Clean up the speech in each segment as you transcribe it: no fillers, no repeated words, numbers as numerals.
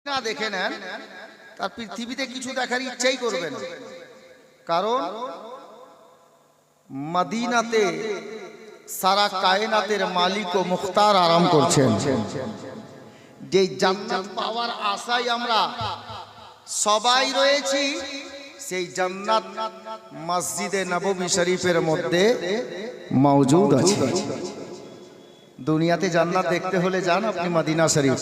না দেখে নেন তার পৃথিবীতে কিছু দেখার ইচ্ছাই করবেন, কারণ মদিনাতে সারা কায়নাতের মালিক ও মুখতার আরাম করছেন। যে জান্নাত পাওয়ার আশায় আমরা সবাই রয়েছি, সেই জান্নাত মসজিদে নববী শরীফের মধ্যে মওজুদ আছে। দুনিয়াতে জান্নাত দেখতে হলে যান আপনি মদিনা শরীফ,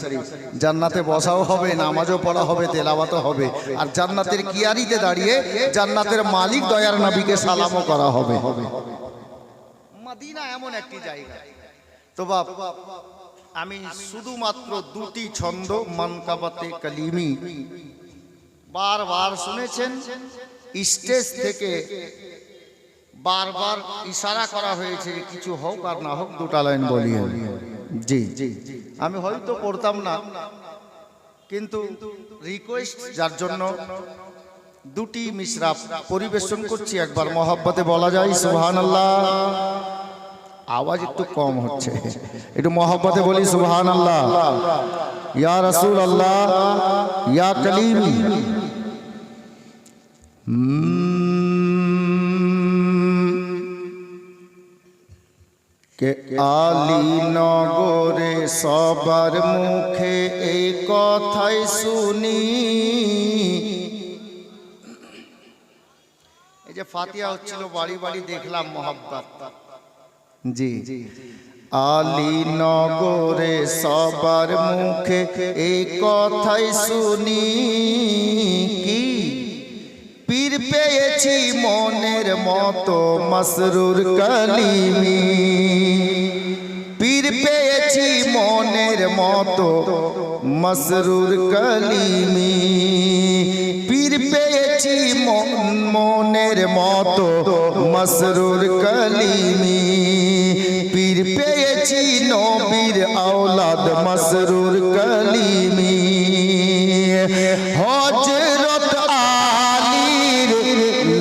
জান্নাতে বসাও হবে, নামাজও পড়া হবে, তেলাওয়াতও হবে, আর জান্নাতের কিয়ারিতে দাঁড়িয়ে জান্নাতের মালিক দয়ার নবীকে সালামও করা হবে। মদিনা এমন একটি জায়গা। তো বাপ, আমি শুধুমাত্র দুটি ছন্দ মানকাবাতে কালিমি বারবার শুনেছেন, স্টেজ থেকে বারবার ইশারা করা হয়েছে যে কিছু হোক আর না হোক দুটা লাইন বলি। জি জি, আমি হয়তো পড়তাম না, কিন্তু রিকোয়েস্ট যার জন্য দুটি মিসরাব পরিবেশন করছি, একবার মহব্বতে বলা যায় সুবহানাল্লাহ। আওয়াজ একটু কম হচ্ছে, একটু মহব্বতে বলি সুবহানাল্লাহ। ইয়া রাসূলুল্লাহ ইয়া কালিমি। কে আলীনগরে সবার মুখে এই কথাই শুনি। এই যে ফাতিহা হচ্ছিল বাড়ি বাড়ি দেখলাম মহব্বত। জি জি, আলীনগরে সবার মুখে এই কথাই শুনি, কি পীর পেয়েছি মনের মতো মসরুর কালিমি। পীর পেয়েছি মনের মতো মসরুর কালিমি। পীর পেয়েছি মনের মতো মসরুর কালিমি। পীর পেয়েছি নবীর আওলাদ মসরুর কালিমি। হযরত আলীর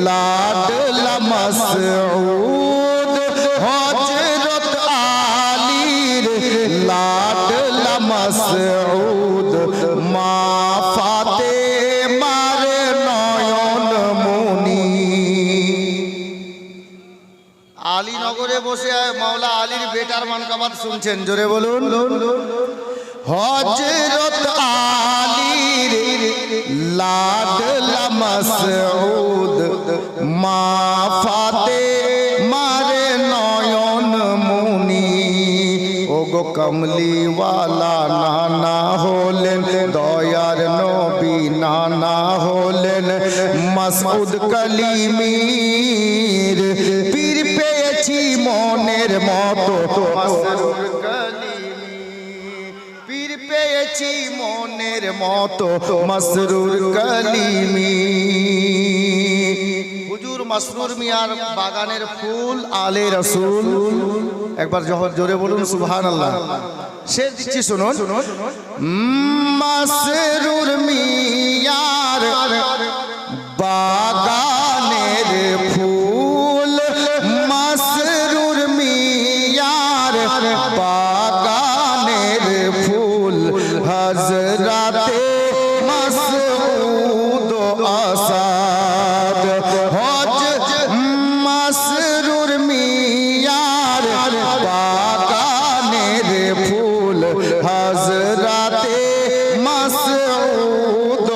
লাডলা মাসউদ, হযরত আলীর লাডলা মাসউদ, মা ফাতেমার নয়ন মনি। আলীনগরে বসে মাওলা আলীর বেটার মানকাবাত শুনছেন, জোরে বলুন। হযরত আলীর লাডলা মাসউদ, মা ফাতেমার নয়ন মনি। ওগো কমলিওয়ালা নানা হলেন দয়ার নবী, নানা হলেন মাসউদ কালিমির। পীর পেয়েছি মনের মতো মসরুর কালিমি। পীর পেয়েছি মনের মতো মসরুর কালিমি। হুজুর মসরুর মিয়ার বাগানের ফুল আলে রাসূল, একবার জোরে বলুন সুবহানাল্লাহ। সে দিচ্ছি শুনুন। মসরুর মিয়ার বাগানের ফুল, মসরুর মিয়ার বাগানের ফুল, হযরতে মাসউদ আসাদ। মসরুর মিয়ার বাগানের ফুল, হযরতে মাসউদ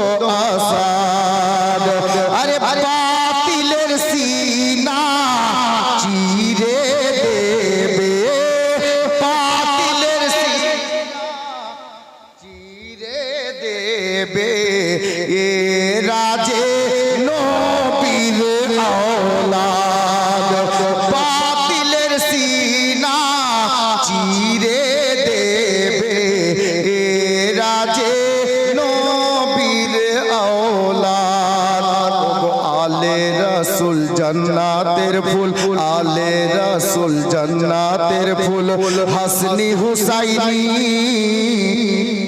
আসাদ। আরে বাতিলের সিনা চিরে দেবে, বাতিলের সিনা চিরে দেবে, এ রাজে নবীর আওলাদ। বাতিলের সিনা চিরে দেবে, এ রাজে নবীর আওলাদ। আলে রাসূল জান্নাতের ফুল, আলে রাসূল জান্নাতের ফুল, হাসনি হুসাইনি।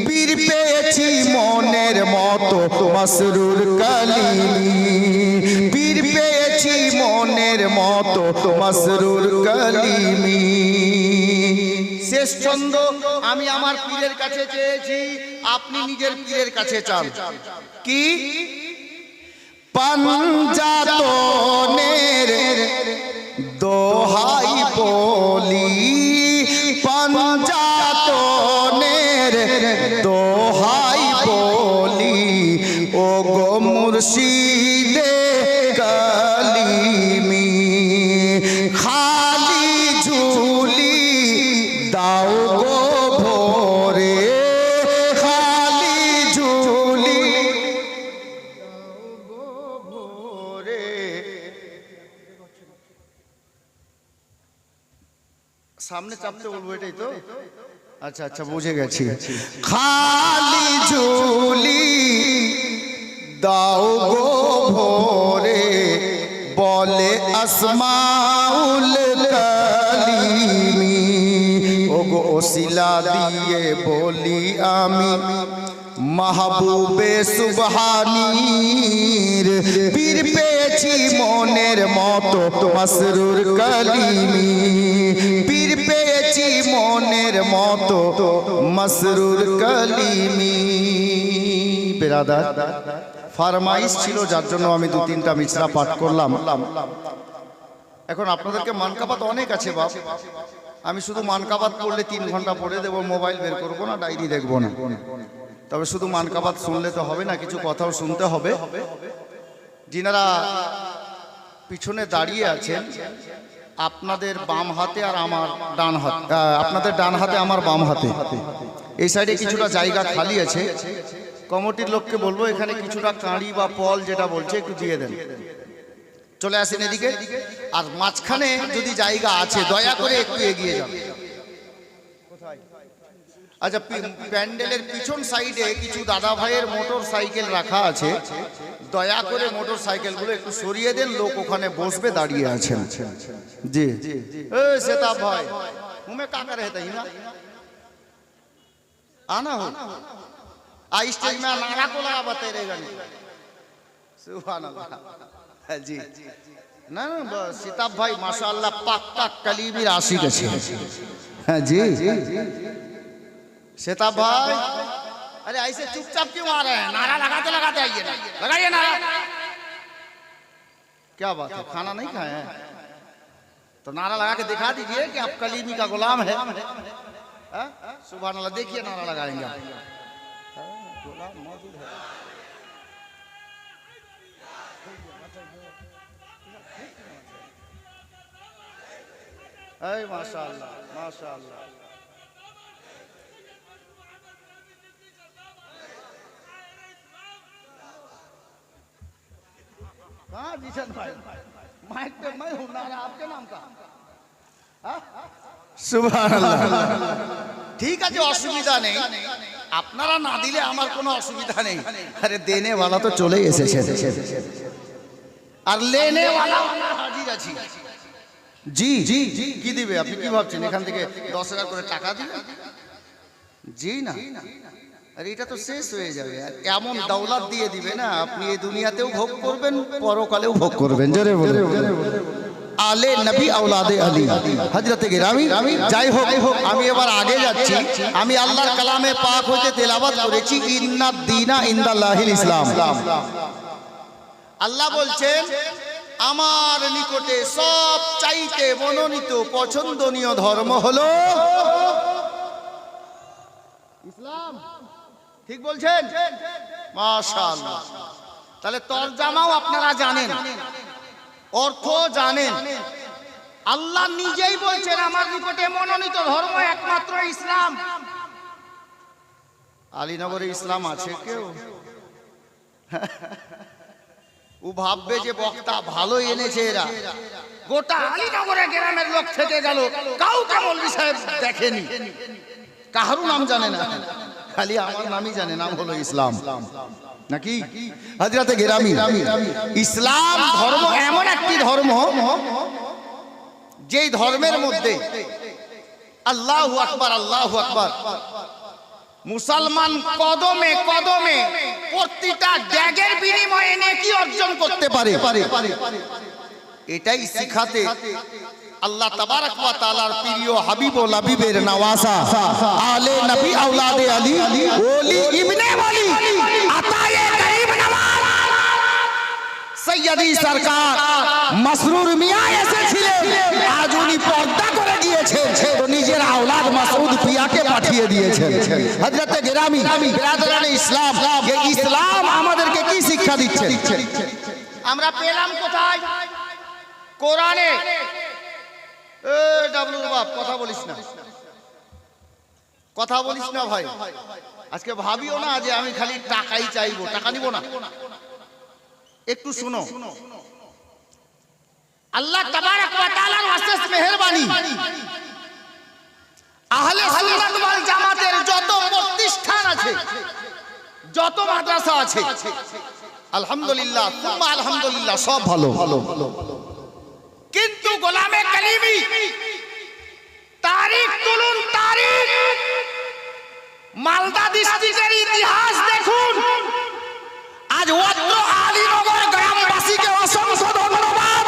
পীর পেয়েছি মনের মতো মসরুর কালিমি। পীর পেয়েছি মনের মতো মসরুর কালিমি। শেষ ব্রিজেশ চন্দ্র, আমি আমার পীরের কাছে চেয়েছি, আপনি নিজের পীরের কাছে চান। কি? পাঞ্জাতনের দোহাই বলি, পাঞ্জাতনের দোহাই বলি, ও গো মুর্শিদে কালিমি, খালি ঝুলি দাও গো ভোরে, খালি ঝুলি দাও গো ভোরে। সামনে চাপতে বলবো, এটাই তো? আচ্ছা আচ্ছা, বুঝে গেছি। খালি ঝুলি দাও গো ভোরে, বলে আসমাউল কালিমি, ও গো ওসিলা দিয়ে বলি আমি মাহবুবে সুবহানীর, পীর পেয়েছি মনের মতো মাসরুর কালিমি, পীর পেয়েছি মনের মতো মাসরুর কালিমি। বেরাদার, ফরমাইশ ছিল যার জন্য আমি 2-3টা মিছরা পাঠ করলাম। এখন আপনাদেরকে মানকাবাত অনেক আছে বাপ, আমি শুধু মানকাবাত পড়লে 3 ঘন্টা পড়ে দেবো, মোবাইল বের করবো না, ডায়েরি দেখবো না। তবে শুধু মানকাবাত শুনলে তো হবে না, কিছু কথাও শুনতে হবে। যিনারা পিছনে দাঁড়িয়ে আছেন, আপনাদের বাম হাতে আর আমার ডান হাতে, আপনাদের ডান হাতে আমার বাম হাতে, এই সাইডে কিছুটা জায়গা খালি আছে। কমিটির লোককে বলবো এখানে কিছুটা কাঁড়ি বা পল যেটা বলছে একটু দিয়ে দেন, চলে আসেন এদিকে। আর মাঝখানে যদি জায়গা আছে দয়া করে একটু এগিয়ে যান। আচ্ছা, প্যান্ডেলের পিছন সাইডে কিছু দাদা ভাইয়ের মোটর সাইকেল রাখা আছে, দয়া করে মোটর সাইকেলগুলো একটু সরিয়ে দেন, লোক ওখানে বসবে, দাঁড়িয়ে আছেন। জি সেতা ভাই উমে কাকা रहता ही ना आना हो आई स्टेज में नारा को लगा बतेरे गाने सुभान अल्लाह जी ना ना सीताब भाई माशाअल्लाह पक्का कलीमी आशिक है जी सीताब भाई अरे ऐसे चुपचाप क्यों आ रहे हैं? नारा लगाते लगाते आइए ना, लगाइए नारा। क्या बात है, खाना नहीं खाए हैं तो नारा लगा के दिखा दीजिए कि आप कलीमी का गुलाम है। सुभान अल्लाह, देखिए नारा लगाएंगे आप। गुलाम मौजूद है। माशाअल्लाह माशाअल्लाह। हाँ जीशन भाई, माइक पे मैं हूँ, नारा आपके नाम का। সুবহান আল্লাহ। ঠিক আছে, অসুবিধা নেই, আপনারা না দিলে আমার কোনো অসুবিধা নেই। আরে দেনে वाला তো চলেই এসেছে, আর লেনে वाला আমরা হাজির আছি। জি জি কি দিবে আপনি কি ভাবছেন? এখান থেকে 10,000 করে টাকা দিবেন? জি না, আরে এটা তো শেষ হয়ে যাবে। এমন দৌলত দিয়ে দিবে না, আপনি এই দুনিয়াতেও ভোগ করবেন, পরকালেও ভোগ করবেন। জোরে বলে আলে নবী আওলাদে আলী হযরতে গিরামি। যাই হোক, আমি এবার আগে যাচ্ছি। আমি আল্লাহর কালামে পাক হইতে তেলাওয়াত করেছি ইন্নাদ দীনা ইনদাল্লাহিল ইসলাম। আল্লাহ বলছেন আমার নিকটে সব চাইতে মনোনীত পছন্দনীয় ধর্ম হলো ইসলাম। ঠিক বলছেন? মাশাআল্লাহ। তাহলে তরজমাও আপনারা জানেন, অর্থ জানেন। আল্লাহ নিজেই বলছেন আমার নিকটে মনোনীত ধর্ম একমাত্র ইসলাম। আলীনগরে ইসলাম আছে কেউ? ও ভাববে যে বক্তা ভালো এনেছে, এরা গোটা আলীনগরে গ্রামের লোক থেকে গেল, কাউকে মৌলভী সাহেব দেখেনি, কারো নাম জানে না, খালি আমার নামই জানে, নাম হলো ইসলাম। নাকি হযরতে গিরামি, ইসলাম ধর্ম এমন একটি ধর্ম যেই ধর্মের মধ্যে আল্লাহু আকবার আল্লাহু আকবার মুসলমান কদমে কদমে প্রতিটা ড্যাগের বিনিময়ে নেকি অর্জন করতে পারে। এটাই শিখাতে আল্লাহ তাবারক ওয়া তাআলার প্রিয় হাবিব ও লাবিবের নওয়াজা আলে নবী আওলাদে আলী ওলি ইবনে ওলি আতায়ে করিম নওয়াজ সৈয়দি সরকার মাসরুর মিয়া এসেছিলেন, আজ উনি পর্দা করে দিয়েছেন তো নিজের আওলাদ মাসউদ পিয়াকে পাঠিয়ে দিয়েছেন। হযরতে গেরামি বিরাদরানে ইসলাম, এই ইসলাম আমাদেরকে কি শিক্ষা দিচ্ছে? আমরা পেলাম কোথায়? কোরআনে। ডাবলুর বাপ কথা বলিস না, কথা বলিস না ভাই। আজকে ভাবিও না যে আমি খালি টাকাই চাইবো, টাকা নিব না। একটু শুনো, আল্লাহ তাবারক ওয়া তাআলার অশেষ মেহেরবানি, আহলে সুন্নাত ওয়াল জামাতের যত প্রতিষ্ঠান আছে, যত মাদ্রাসা আছে, আলহামদুলিল্লাহ সুম্মা আলহামদুলিল্লাহ সব ভালো। কিন্তু গোলামে কালিমি তারিখ তুলুন, তারিখ মালদা ডিস্ট্রিক্টের ইতিহাস দেখুন। আজ অত্র আলীনগর গ্রামবাসীকে অসংখ্য ধন্যবাদ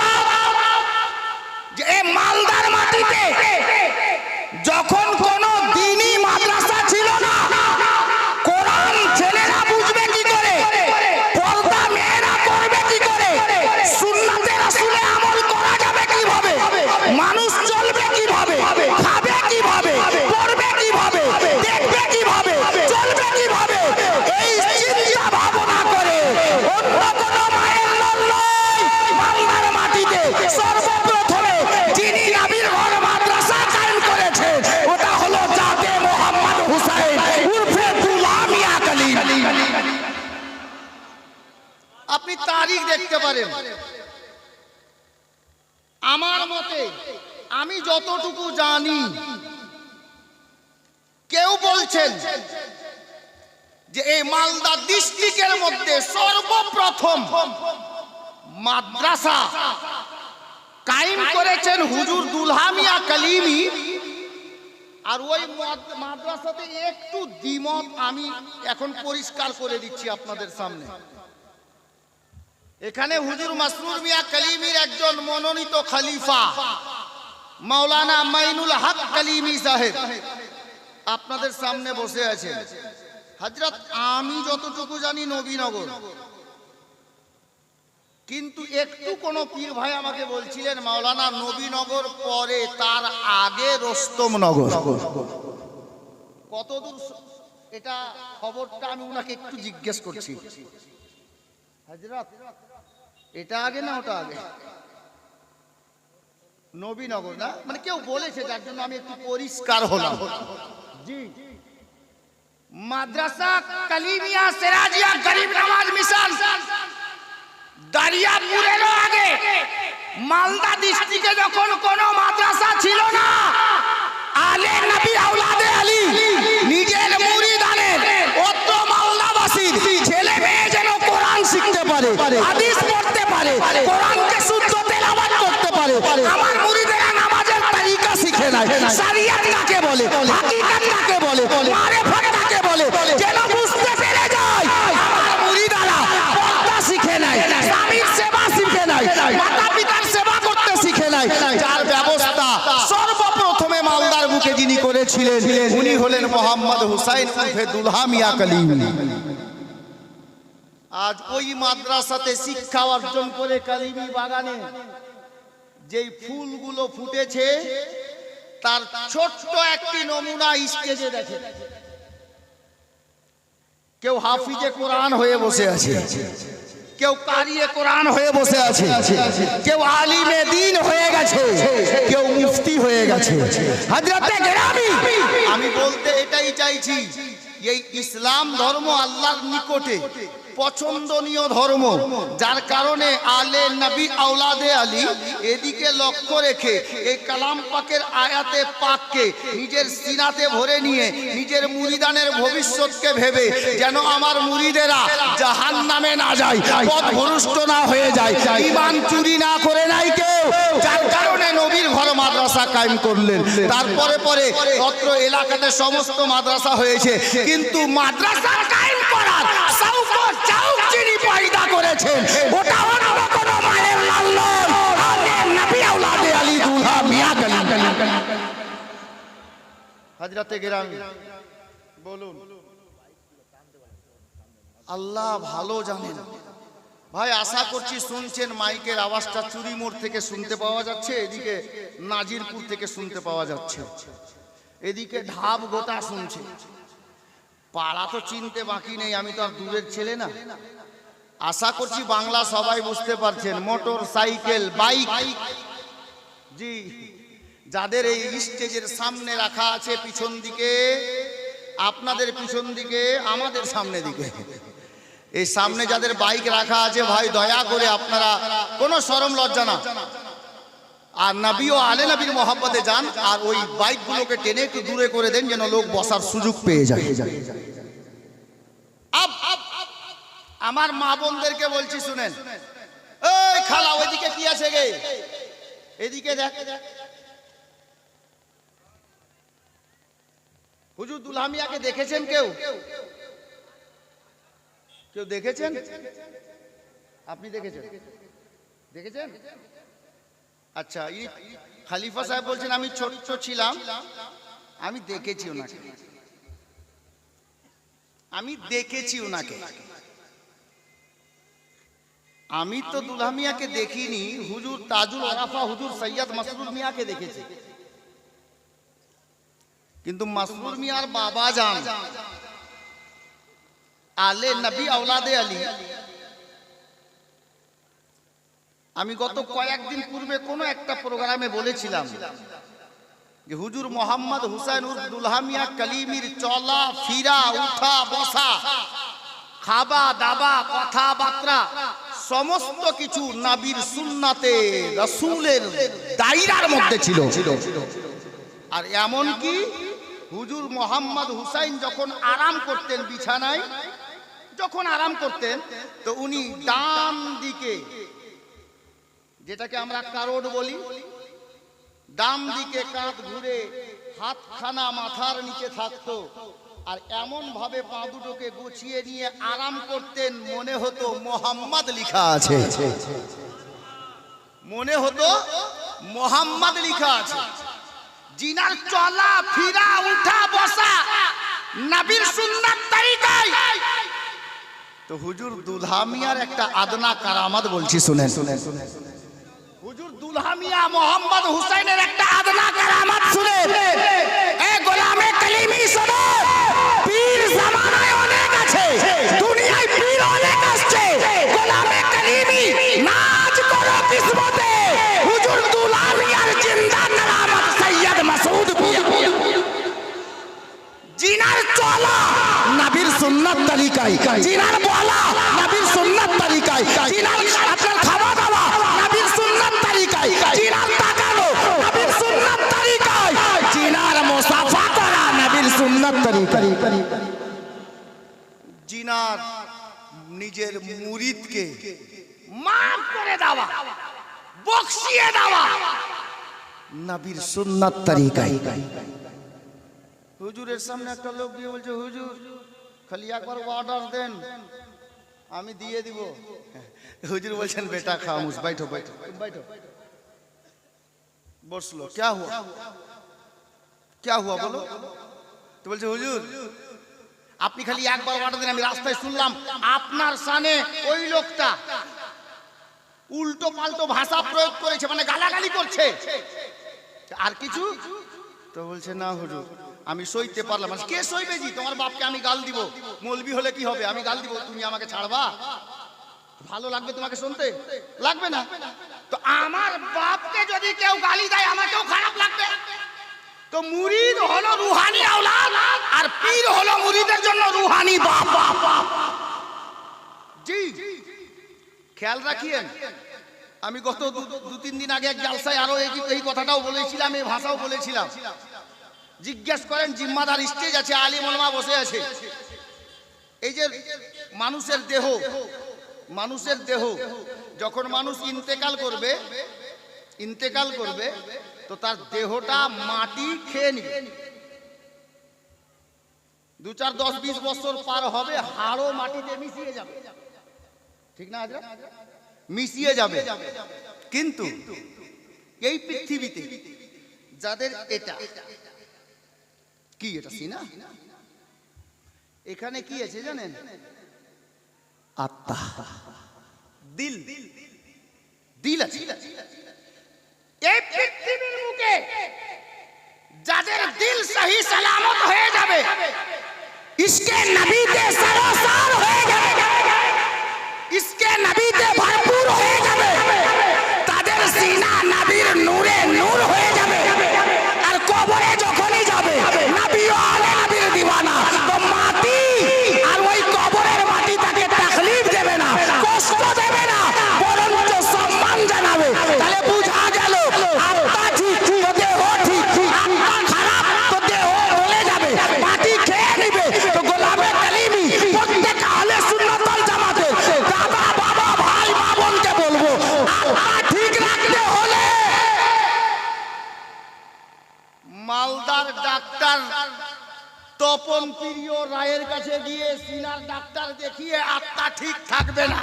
যে এই মালদার মাটিতে যখন কোন দ্বীনি মাদ্রাসা ছিল না, কোরআন ছেলেরা বুঝবে কি করে, পর্দা মেয়েরা করবে কি করে, সুন্নাতে রাসূলে আমল করা যাবে কিভাবে, মানুষ চলবে কিভাবে, খাবে কিভাবে, পড়বে কিভাবে, দেখবে কিভাবে, চলবে কিভাবে, এই চিন্তা ভাবনা করে অন্য কোন মায়ের লড়াই বাংলার মাটিতে সর্বপ্রথমে যিনি নবীর ঘর মাদ্রাসা কায়েম করেছে ওটা হলো জাতে মোহাম্মদ হুসাইন উর্ফে দুলহা মিয়া কালিম। আপনি তারিখ দেখতে পারেন। আমার মতে আমি যতটুকু জানি, কেউ বলছেন যে এই মালদা ডিস্ট্রিক্টের মধ্যে সর্বপ্রথম মাদ্রাসা কায়েম করেছেন হুজুর দুলহা মিয়া কালিমি। আর ওই মাদ্রাসাতে একটু দ্বিমত আমি এখন পরিষ্কার করে দিচ্ছি আপনাদের সামনে। এখানে হুজুর মাসরুর মিয়া কালিমির একজন মনোনীত খলিফা মাওলানা মাইনুল হক কালিমি সাহেব আপনাদের সামনে বসে আছেন। হযরত আমি যতটুকু জানি নবীনগর, কিন্তু একটু কোন পীর ভাই আমাকে বলছিলেন মাওলানা নবীনগর পরে তার আগে রোস্তমনগর। কতদূর এটা খবরটা আমি উনাকে একটু জিজ্ঞেস করছি। হযরত এটা আগে না ওটা আগে? নবীনগর না, মানে কেউ বলেছে যার জন্য আমি একটু পরিষ্কার হলাম। জি, মাদ্রাসা কালিমিয়া সিরাজিয়া গরিব নওয়াজ মিশন দারিয়াপুরেরও আগে মালদা ডিস্ট্রিক্টে যখন কোনো মাদ্রাসা ছিল না, আলে নবী আওলাদে আলী নিজের মুরিদানের অত্র মালদাবাসীর ছেলে মেয়ে যেন কোরআন শিখতে পারে, হাদিস পড়তে পারে, কোরআনকে শুদ্ধ তেলাওয়াত করতে পারে। আমার মুরিদেরা নামাজের তরিকা শিখে নাই, শরিয়ত কাকে বলে, হাকিকত কাকে বলে, মারিফত কাকে বলে, যেন বুঝতে পেরে যায়। আমার মুরিদারা পর্দা শিখে নাই, স্বামীর সেবা শিখে নাই, মাতা পিতার সেবা করতে শিখে নাই। যার ব্যবস্থা সর্বপ্রথমে মালদার বুকে যিনি করেছিলেন উনি হলেন মোহাম্মদ হুসাইন উর্ফে দুলহা মিয়া কালিম। আজ ওই মাদ্রাসাতে শিক্ষা অর্জন করে কালিমি বাগানে যেই ফুলগুলো ফুটেছে তার ছোট্ট একটি নমুনা স্টেজে দেখে। কেউ হাফিজে কোরআন হয়ে বসে আছে, কেউ কারিয়ে কোরআন হয়ে বসে আছে, কেউ আলিমে দ্বীন হয়ে গেছে, কেউ মুফতি হয়ে গেছে। হযরতে গেরামি আমি বলতে এটাই চাইছি, এই ইসলাম ধর্ম আল্লাহর নিকটে পছন্দনীয় ধর্ম, যার কারণে আলে নবী আওলাদে আলী এদিকে লক্ষ্য রেখে এই কালাম পাকের আয়াতে পাককে নিজের সিনাতে ভরে নিয়ে নিজের মুরিদানের ভবিষ্যৎকে ভেবে যেন আমার মুরিদেরা জাহান্নামে না যায়, পথভ্রষ্ট না হয়ে যায়, ঈমান চুরি না করে নাই কেউ, যার কারণে নবীর ঘর মাদ্রাসা কায়েম করলেন। তারপরে পরে অত্র এলাকাতে সমস্ত মাদ্রাসা হয়েছে, কিন্তু মাদ্রাসা কায়েম করার চাউক যিনি পয়দা করেছেন ওটা অন্য কোনো মায়ের লাল নয়, আলে নবী আওলাদে আলী দুলহা মিয়া হাজরাতে গেরামি বলুন। আল্লাহ ভালো জানেন। ভাই আশা করছি শুনছেন, মাইকের আওয়াজটা চুরি মোড় থেকে শুনতে পাওয়া যাচ্ছে, এদিকে নাজিরপুর থেকে শুনতে পাওয়া যাচ্ছে, এদিকে ঢাব গোটা শুনছে। পাড়া তো চিনতে বাকি নেই, আমি তো আর দূরের ছেলে না। আশা করছি বাংলা সবাই বুঝতে পারছেন। মোটর সাইকেল, বাইক, জি, যাদের এই স্টেজের সামনে রাখা আছে, পিছন দিকে, আপনাদের পিছন দিকে, আমাদের সামনে দিকে, এই সামনে যাদের বাইক রাখা আছে, ভাই দয়া করে আপনারা কোনো শরম লজ্জা না, আর নবী ও আলে নবীর মহব্বতে যান, আর ওই বাইকগুলোকে টেনে একটু দূরে করে দেন, যেন লোক বসার সুযোগ পেয়ে যায়। আমার মা বোনদেরকে বলছি শুনেন, এই খালা ওইদিকে কি আছে গে, এদিকে দেখ। হুজুর দুলহা মিয়াকে দেখেছেন কেউ? কেউ দেখেছেন? আপনি দেখেছেন? দেখেছেন? আচ্ছা, খলিফা সাহেব বলছেন আমি ছোট্ট ছিলাম, আমি দেখেছি ওনাকে, আমি দেখেছি ওনাকে। আমি তো দুলহা মিয়াকে দেখিনি, হুজুর তাজুল আরাফা হুজুর সৈয়দ মাসরুর মিয়াকে দেখেছি। কিন্তু মাসরুর মিয়ার বাবা জান আলে নবী আওলাদে আলী, আমি গত কয়েকদিন পূর্বে কোনো একটা প্রোগ্রামে বলেছিলাম যে হুজুর মোহাম্মদ হুসাইন উর্ফ দুলহা মিয়া কালিমির চলা ফিরা, উঠা বসা, খাবা দাবা, কথাবার্তা সমস্ত কিছু নবীর সুন্নাতে রাসূলের দায়রার মধ্যে ছিল। আর এমন কি হুজুর মোহাম্মদ হুসাইন যখন আরাম করতেন বিছানায়, যখন আরাম করতেন, তো উনি ডান দিকে, যেটাকে আমরা কারোড বলি, ডান দিকে কাঁধ ঘুরে হাতখানা মাথার নিচে থাকতো, আর এমন ভাবে পা দুটোকে গুছিয়ে নিয়ে আরাম করতেন, মনে হতো মোহাম্মদ লেখা আছে, মনে হতো মোহাম্মদ লেখা আছে। জিনার চলা ফিরা, উঠা বসা নবীর সুন্নাত তরিকায়। তো হুজুর দুলহা মিয়ার একটা আদনা কারামাত বলছি শুনেন। হুজুর দুলহা মিয়া মোহাম্মদ হুসাইনের একটা আদনা কারামাত শুনেন। এ গোলামে কালিমি শোনো, পীর জামানায় অনেক আছে, দুনিয়ায় পীর অনেক আসছে, গোলামে কালিমি নাচ করো কিসমতে, হুজুর দুলহা মিয়ার জিন্দা কারামাত সৈয়দ মাসউদ পিয়া। জিনার চলা নবীর সুন্নাত তরিকায়, জিনার বলা নবীর সুন্নাত তরিকায়, জিনার আপনার খাওয়া দাওয়া নবীর সুন্নাত তরিকায়, জিনার তাকানো নবীর সুন্নাত তরিকায়, জিনার মুসাফা করা নবীর সুন্নাত তরিকায়, জিনার নিজের মুরিদকে মাফ করে দেওয়া, বখশিয়ে দেওয়া নবীর সুন্নাত তরিকায়। হুজুরের সামনে একটা লোক গিয়ে বলছে, হুজুর খালি একবার অর্ডার দেন, আমি দিয়ে দিব। হুজুর বলছেন বেটা খামোশ, बैठो बैठो बैठो। বসলো, क्या हुआ क्या हुआ বলো। তো বলছে হুজুর আপনি খালি একবার অর্ডার দেন। আমি রাস্তায় শুনলাম আপনার সামনে ওই লোকটা উল্টো পাল্টো ভাষা প্রয়োগ করেছে, মানে গালাগালি করছে, আর কিছু? তো বলছে না হুজুর আমি সইতে পারলাম। কে সইবে জি, তোমার বাপকে আমি গাল দিব, মৌলবি হলে কি হবে, আমি গাল দিব, তুমি আমাকে ছাড়বা? ভালো লাগবে তোমাকে শুনতে? লাগবে না। তো আমার বাপকে যদি কেউ গালি দেয় আমাকেও খারাপ লাগবে। তো মুরিদ হলো রুহানি আওলাদ, আর পীর হলো মুরিদের জন্য রুহানি বাপ। জি খেয়াল রাখিয়েন। আমি গত দু তিন দিন আগে এক জালসায় আরো এই কথাটাও বলেছিলাম, এই ভাষাও বলেছিলাম। জিজ্ঞেস করেন, জিম্মাদার স্টেজ আছে, আলিম ওলামা বসে আছে। এই যে মানুষের দেহ, মানুষের দেহ যখন মানুষ ইন্তেকাল করবে তো তার দেহটা মাটি খেয়ে নিবে। 2, 4, 10, 20 বছর পার হবে, হাড়ও মাটিতে মিশিয়ে যাবে, ঠিক না হাজরা? মিশিয়ে যাবে। কিন্তু এই পৃথিবীতে যাদের এটা কি এটা সিনা? এখানে কি আছে জানেন? আত্মা, দিল, দিল আছে। এই পৃথিবীর মুখে যাদের দিল সহি সালামত হয়ে যাবে, इसके नबी के सरोसार হয়ে যাবে, इसके नबी के भरपूर হয়ে যাবে, তাদের সিনা নবীর নূরে নূর হয়ে যাবে। আর কবরে যখনই যাবে নবী ও আলে নবীর দিওয়ানা, তো মাটি আর ওই কবরের মাটি তাকে তাকলিফ দেবে না, কষ্ট দেবে না, বরঞ্চ সম্মান জানাবে। তাহলে বুঝা গেল আত্মা ঠিক তো দেহ ঠিক, আত্মা খারাপ তো দেহ বলে যাবে, মাটি খেয়ে নিবে। তো গোলামে কালিমি প্রত্যেক আহলে সুন্নাত ওয়াল জামাতের দাদা বাবা ভাই মা বোনকে বলবো, আত্মা ঠিক রাখতে হলে মালদার ডাক্তার তপন প্রিয় রায়ের কাছে গিয়ে সিনার ডাক্তার দেখিয়ে আত্মা ঠিক থাকবে না।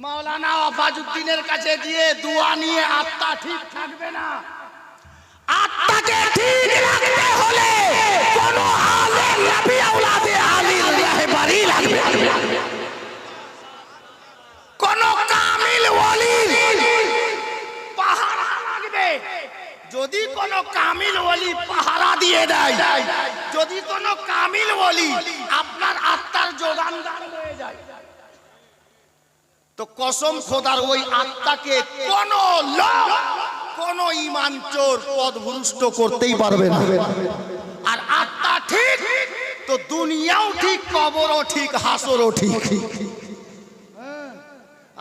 মাওলানা ওয়াফাজউদ্দিনের কাছে গিয়ে দোয়া নিয়ে আত্মা ঠিক থাকবে না। আত্মাকে ঠিক রাখতে হলে কোন আলেম নবী আওলাদে আলীর রাহবারি লাগবে, কোন কামিল ওয়ালির পাহারা লাগবে। যদি কোন কামিল ওয়ালি পাহারা দিয়ে দেয়, যদি কোন কামিল ওয়ালি আপনার আত্মার যোগানদার হয়ে যায়, তো কসম খোদার ওই আত্মাকে কোন লোক, কোন ঈমান চোর পথভ্রষ্ট করতেই পারবে না। আর আত্মা ঠিক তো দুনিয়াও ঠিক, কবরও ঠিক, হাসরও ঠিক।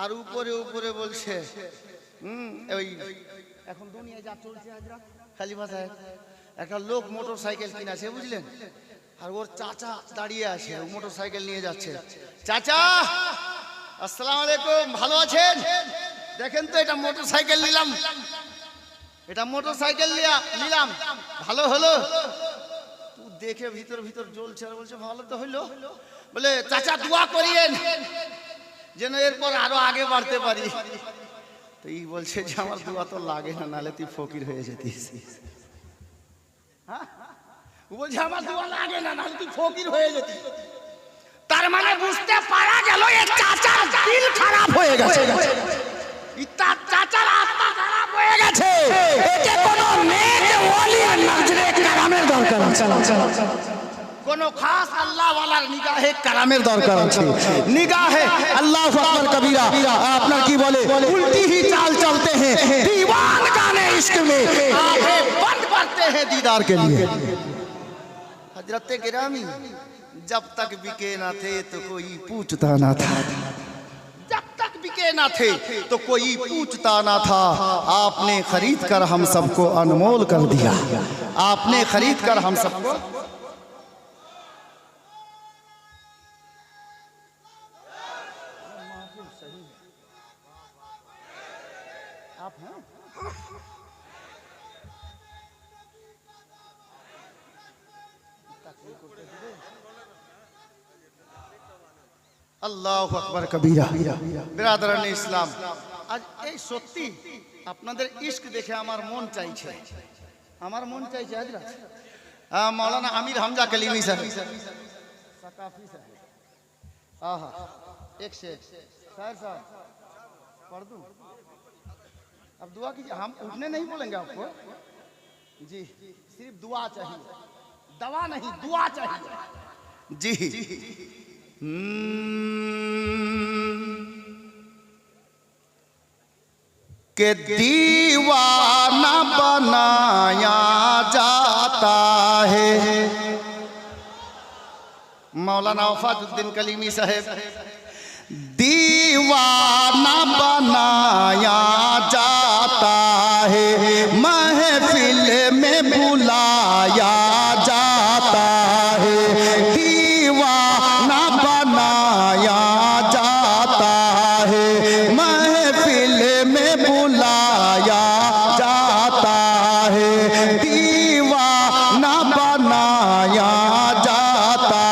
আর উপরে উপরে বলছে ওই এখন দুনিয়ায় যা চলছে খালিফা সাহেব, একটা লোক মোটর সাইকেল কিনেছে বুঝলেন, আর ওর চাচা দাঁড়িয়ে আছে, ও মোটর সাইকেল নিয়ে যাচ্ছে। চাচা আসসালামু আলাইকুম, ভালো আছেন? দেখেন তো এটা মোটর সাইকেল নিলাম, এটা মোটর সাইকেল নিলাম, ভালো হলো? তুই দেখে ভিতর ভিতর জ্বলছে, আর বলছে ভালো তো হইলো। বলে চাচা দোয়া করিয়েন যেন এরপর আরো আগে বাড়তে পারি। তো এই বলছে যে আমার দোয়া তো লাগে না, নালে তুই ফকির হয়ে যেতিস। বলছে আমার দোয়া লাগে না, নালে তুই ফকির হয়ে যেতিস। তার মানে বুঝতে পারা গেল এই চাচার দিল খারাপ হয়ে গেছে, তার চাচার আত্মা খারাপ হয়ে গেছে। এতে কোনো নেক ওয়ালির নজরে কারামের দরকার আছে, কোন খাস আল্লাহ ওয়ালার নিগাহে কারামের দরকার আছে। নিগাহে আল্লাহু আকবার কবীরা। আপনার কি বলে উল্টি ही चाल चलते हैं दीवान गाने इश्क में, आंखें बंद करते हैं दीदार के लिए। हजरत गिरामी जब तक बिके ना थे तो कोई पूछता ना था, जब तक बिके ना थे तो कोई पूछता ना था। आपने खरीद कर हम सबको अनमोल कर दिया, आपने खरीद कर हम सबको। आप हैं আল্লাহু আকবার কবীরা। বিরাদরানে ইসলাম, আজ এই সত্যি আপনাদের ইশক দেখে আমার মন চাইছে, আমার মন চাইছে হাজরা মাওলানা আমির হামজা কলিমি সাহেব, সাকাফি সাহেব, आहा एक से शायर साहब पढ़ दूं? अब दुआ कीजिए, हम उठने नहीं बोलेंगे आपको जी, सिर्फ दुआ चाहिए, दवा नहीं दुआ चाहिए जी। के दीवाना बनाया जाता है, मौलाना वफाजुद्दीन कलीमी साहेब, दीवाना बनाया जाता है, महफिल में बुलाया जाता है, दीवाना बनाया जाता है, महफिल में बुलाया जाता है, दीवाना बनाया जाता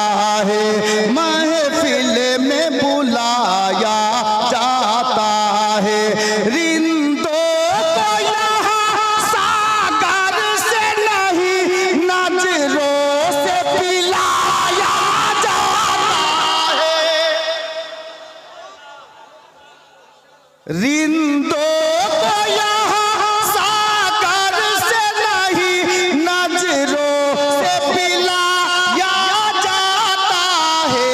है, महफिल में बुलाया जाता है, रिंदों को रिंदो को यहाँ सागर से नहीं नजरों से पिलाया जाता है।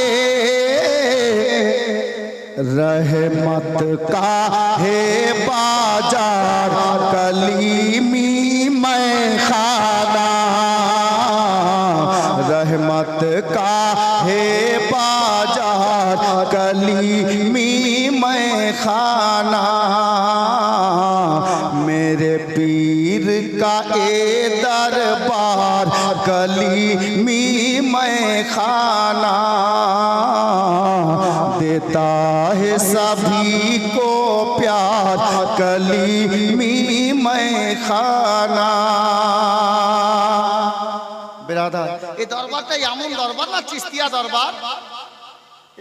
रहमत का है बाजार कलीमी मैं खाना, रहमत का है बाजार कलीमी मैं खाना। मेरे पीर का ए दरबार कलीमी मैं खाना, देता है सभी को प्यार कलीमी मैं खाना। बिरादर এই দরবারটা এমন দরবার না চিস্তিয়া দরবার,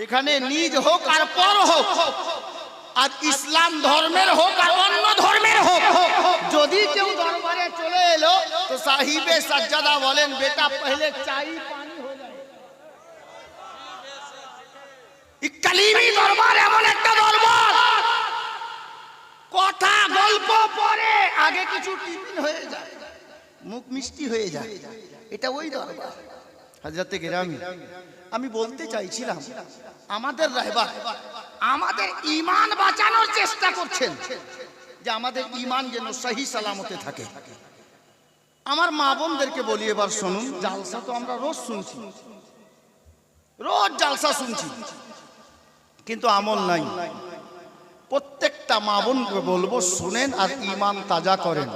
এখানে নিজ হোক আর পর হোক, আর ইসলাম ধর্মের হোক আর অন্য ধর্মের হোক, যদি কেউ দরবারে চলে এলো তো সাহিবে সাজ্জাদা বলেন বেটা পহলে চাই পানি হয়ে যায়। এই কালিমি দরবার এমন একটা দরবার, কথা গল্প পরে আগে কিছু টিফিন হয়ে যায়, মুখ মিষ্টি হয়ে যায়, এটা ওই দরবার। হযরতে গিরামি আমি বলতে চাইছিলাম আমাদের রাহবার আমাদের ঈমান বাঁচানোর চেষ্টা করছেন, যে আমাদের ঈমান যেন সহি সালামতে থাকে। আমার মা বোনদেরকে বলি এবার শুনুন, জালসা তো আমরা রোজ শুনছি, রোজ জালসা শুনছি, কিন্তু আমল নাই। প্রত্যেকটা মা বোনকে বলবো শুনেন আর ঈমান তাজা করেন।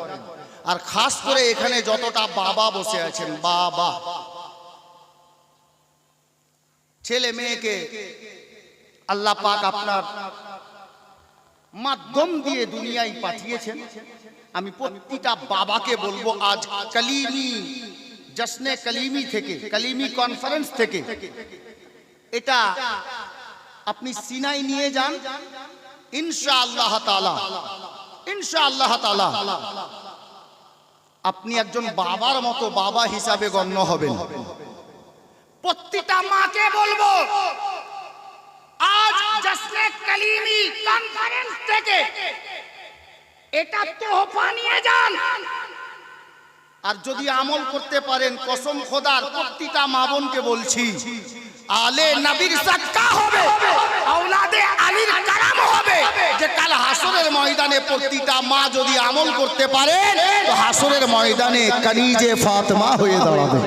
আর খাস করে এখানে যতটা বাবা বসে আছেন, বাবা ছেলে মেয়েকে আল্লাহ পাক আপনার মাধ্যম দিয়ে দুনিয়ায় পাঠিয়েছেন, আমি প্রতিটা বাবাকে বলবো আজ কালিমি জশ্নে কালিমি থেকে, কালিমি কনফারেন্স থেকে এটা আপনি সিনাই নিয়ে যান, ইনশাআল্লাহ তাআলা, ইনশাআল্লাহ তাআলা আপনি একজন বাবার মতো বাবা হিসাবে গণ্য হবেন। প্রতিটা মাকে বলবো আজ জশ্নে কালিমি কনফারেন্স থেকে এটা তোহফা নিয়ে যান, আর যদি আমল করতে পারেন কসম খোদার প্রতিটা মা বোনকে বলছি আলে নবীর সাদকা হবে, আওলাদে আলীর কারাম হবে, যে কাল হাসরের ময়দানে প্রতিটা মা যদি আমল করতে পারে তো হাসরের ময়দানে কানিজে ফাতেমা হয়ে দাঁড়াবে,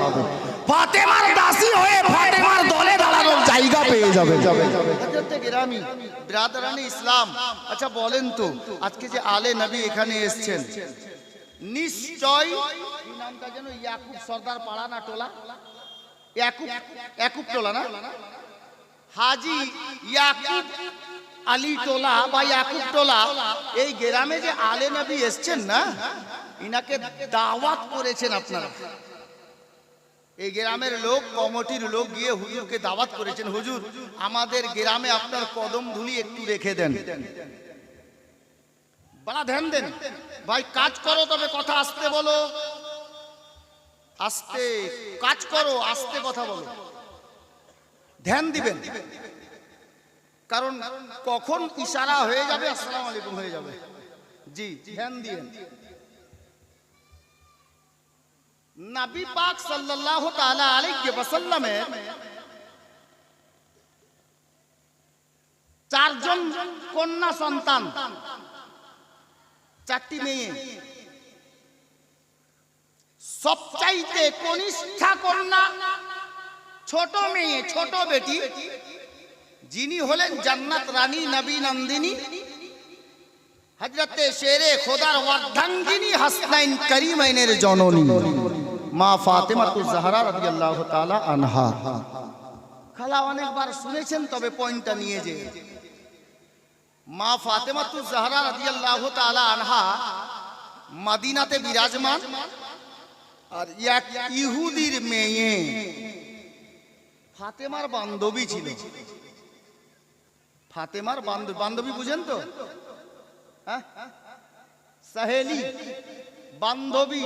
ফাতেমার দাসী হয়ে ফাতেমার দলে দাঁড়ানোর জায়গা পেয়ে যাবে। হযরতে গিরামি ব্রাদারানি ইসলাম, আচ্ছা বলেন তো আজকে যে আলে নবী এখানে এসেছেন, নিশ্চয় এই নামটা যেন ইয়াকুব সর্দার পাড়া না টোলা, ইয়াকুব টোলা না, হাজি ইয়াকুব আলী টোলা বা ইয়াকুব টোলা, এই গ্রামে যে আলে নবী এসেছেন না, ইনাকে দাওয়াত করেছেন আপনারা। এই গ্রামের লোক, কমিটির লোক গিয়ে হুজুরকে দাওয়াত করেছেন, হুজুর আমাদের গ্রামে আপনার কদম ধুলি একটু রেখে দেন, বড় ধ্যান দেন ভাই, কাজ করো তবে কথা আস্তে বলো, আস্তে কাজ করো, আস্তে কথা বলো, ধ্যান দিবেন, কারণ কখন ইশারা হয়ে যাবে আসসালামু আলাইকুম হয়ে যাবে, জি ধ্যান দিয়েন। নবী পাক সাল্লাল্লাহু তাআলা আলাইহি ওয়াসাল্লামের চারজন কন্যা সন্তান, চারটি মেয়ে, সবচাইতে কনিষ্ঠা কন্যা ছোট মেয়ে, ছোট বেটি, যিনি হলেন জান্নাত রানী নবী নন্দিনী হযরতে শেরে খোদার ওয়ার্ধাঙ্গিনী হাসনাইন করিমাইনের জননী মা ফাতেমাতুজ জাহরা রাদিয়াল্লাহু তাআলা আনহা। খালা অনেকবার শুনেছেন, তবে পয়েন্টটা নিয়ে যে মা ফাতেমাতুজ জাহরা রাদিয়াল্লাহু তাআলা আনহা মদিনাতে বিরাজমান, আর এক ইহুদির মেয়ে ফাতেমার বান্ধবী ছিল। ফাতেমার বান্ধবী বুঝেন তো, হ্যাঁ সাহেলি, বান্ধবী।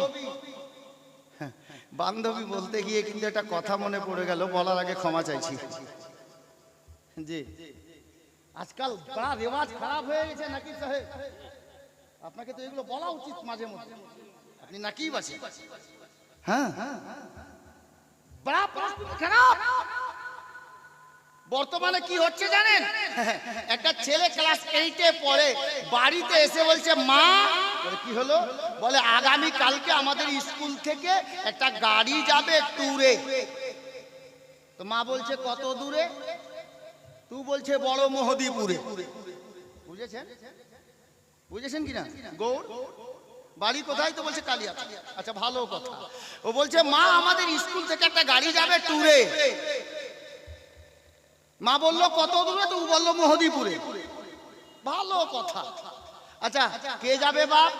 বান্ধবী বলতে গিয়ে কিন্তু একটা কথা মনে পড়ে গেল, বলার আগে ক্ষমা চাইছি। জি আজকাল বড় রেওয়াজ খারাপ হয়ে গেছে নাকি সাহেব? আপনাকে তো এগুলো বলা উচিত মাঝে মধ্যে। আপনি নাকি বাসি? হ্যাঁ, বড় পরিস্থিতি খারাপ। বর্তমানে কি হচ্ছে জানেন? একটা ছেলে ক্লাস 8-এ পড়ে, বাড়িতে এসে বলছে মা, কি হলো? বলে আগামী কালকে আমাদের স্কুল থেকে একটা গাড়ি যাবে ট্যুরে। তো মা বলছে কত দূরে? তুই বলছে বড় মহদীপুরে। বুঝেছেন? বুঝেছেন কিনা? গৌড় বাড়ি কোথায়? তো বলছে কালিয়া। আচ্ছা, ভালো কথা। ও বলছে মা আমাদের স্কুল থেকে একটা গাড়ি যাবে ট্যুরে। মা বললো কত দূরে? তো বললো মহদীপুরে। ভালো কথা। আচ্ছা, কে যাবে বাপ?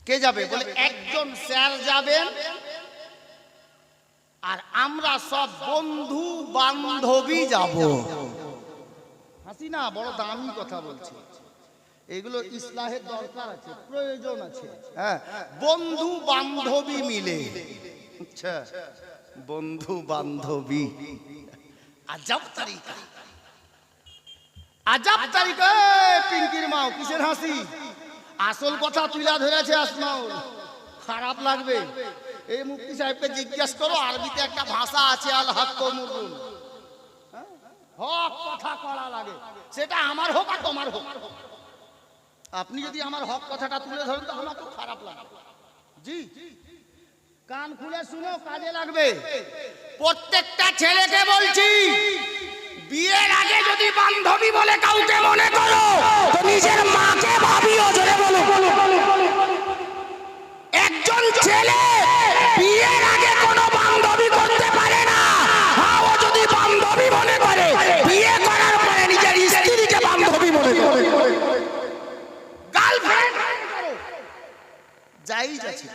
কে যাবে? বলে একজন স্যার যাবেন, আর আমরা সব বন্ধু বান্ধবী যাব। হাসি না, বড় দামি কথা বলছে। এগুলো ইসলাহের দরকার আছে, প্রয়োজন আছে। হ্যাঁ, বন্ধু বান্ধবী মিলে। আচ্ছা, বন্ধু বান্ধবী, আজব তরিকা, আজব তরিকা। পিঙ্কির মাও কিসের হাসি? আসল কথা তুলা ধরেছে আসমাউল, খারাপ লাগবে। এই মুফতি সাহেবকে জিজ্ঞেস করো, আরবিতে একটা ভাষা আছে আল হক মুরুন, হক কথা করা লাগে, সেটা আমার হোক আর তোমার হোক। আপনি যদি আমার হক কথাটা তুলে ধরেন তো আমার তো খারাপ লাগে। জি, কান খুলে শুনো, কাজে লাগবে। প্রত্যেকটা ছেলেকে বলছি, বিয়ের আগে যদি বান্ধবী বলে কাউকে মনে করো তো নিজের মাকে ভাবিও। জোরে বলো। একজন ছেলে বিয়ের আগে কোনো বান্ধবী করতে পারে না। হ্যাঁ, ও যদি বান্ধবী মনে করে, বিয়ে করার পরে নিজের স্ত্রীকে বান্ধবী মনে করে, গার্লফ্রেন্ড করো, যাই যাচ্ছে।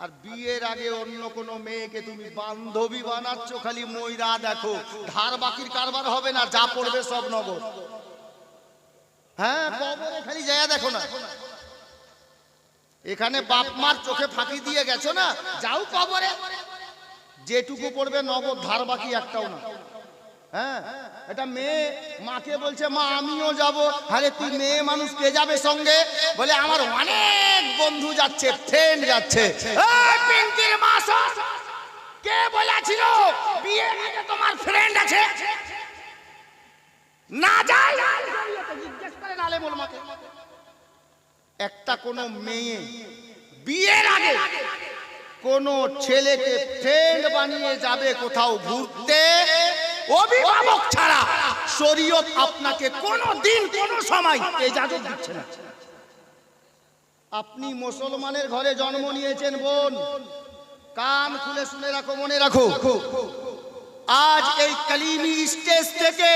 আর বিয়ের আগে অন্য কোনো মেয়েকে তুমি বান্ধবী বানাচ্ছ, খালি ময়রা দেখো, ধার বাকির কারবার হবে না, যা পড়বে সব নগদ। হ্যাঁ, কবরে খালি যায় দেখো না। এখানে বাপ মার চোখে ফাঁকি দিয়ে গেছো না, যাও কবরে, যেটুকু পড়বে নগদ, ধার বাকি একটাও না। হ্যাঁ, এটা মেয়ে মাকে বলছে মা আমিও যাব। আরে তুই মেয়ে মানুষ, কে যাবে সঙ্গে? বলে আমার অনেক বন্ধু যাচ্ছে, ফ্রেন্ড যাচ্ছে। এই পিঙ্কির মা, কে বলেছিল বিয়ের আগে তোমার ফ্রেন্ড আছে? না যায়, জিজ্ঞেস করেন আলেমুল মাকে। একটা কোন মেয়ে বিয়ের আগে কোন ছেলেকে ফ্রেন্ড বানিয়ে যাবে কোথাও ঘুরতে, অভিভাবক ছাড়া, শরীয়ত আপনাকে কোনদিন কোন সময় ইজাজত দিচ্ছে না। আপনি মুসলমানের ঘরে জন্ম নিয়েছেন বোন, কান খুলে শুনে রাখো, মনে রাখো। আজ এই কালিমি স্টেজ থেকে